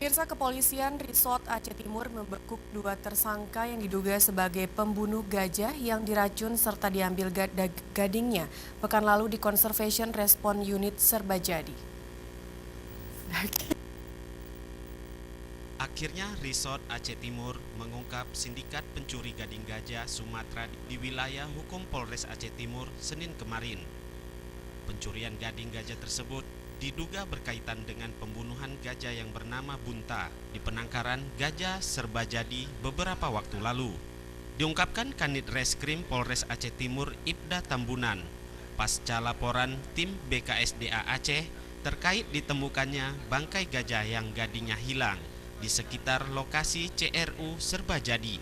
Pemirsa, kepolisian Resort Aceh Timur membekuk dua tersangka yang diduga sebagai pembunuh gajah yang diracun serta diambil gadingnya pekan lalu di Conservation Response Unit Serbajadi. Akhirnya Resort Aceh Timur mengungkap sindikat pencuri gading gajah Sumatera di wilayah hukum Polres Aceh Timur Senin kemarin. Pencurian gading gajah tersebut diduga berkaitan dengan pembunuhan gajah yang bernama Bunta di penangkaran Gajah Serbajadi beberapa waktu lalu. Diungkapkan Kanit Reskrim Polres Aceh Timur Ibda Tambunan pasca laporan tim BKSDA Aceh terkait ditemukannya bangkai gajah yang gadingnya hilang di sekitar lokasi CRU Serbajadi.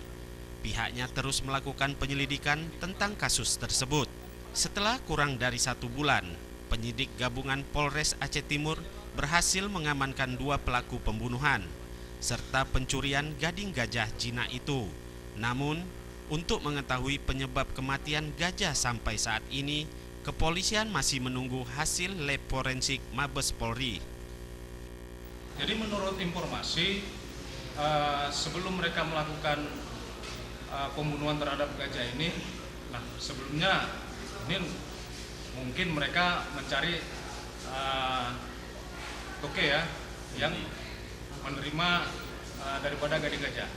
Pihaknya terus melakukan penyelidikan tentang kasus tersebut. Setelah kurang dari 1 bulan, penyidik gabungan Polres Aceh Timur berhasil mengamankan 2 pelaku pembunuhan serta pencurian gading gajah jinak itu. Namun, untuk mengetahui penyebab kematian gajah sampai saat ini, kepolisian masih menunggu hasil lab forensik Mabes Polri. Jadi menurut informasi, sebelum mereka melakukan pembunuhan terhadap gajah ini, sebelumnya ini mungkin mereka mencari toke yang menerima daripada gading gajah.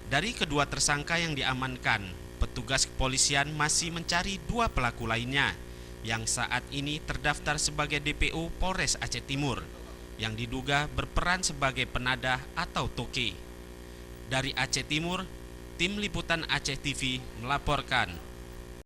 Dari kedua tersangka yang diamankan, petugas kepolisian masih mencari 2 pelaku lainnya yang saat ini terdaftar sebagai DPO Polres Aceh Timur yang diduga berperan sebagai penadah atau toke. Dari Aceh Timur, tim liputan Aceh TV melaporkan.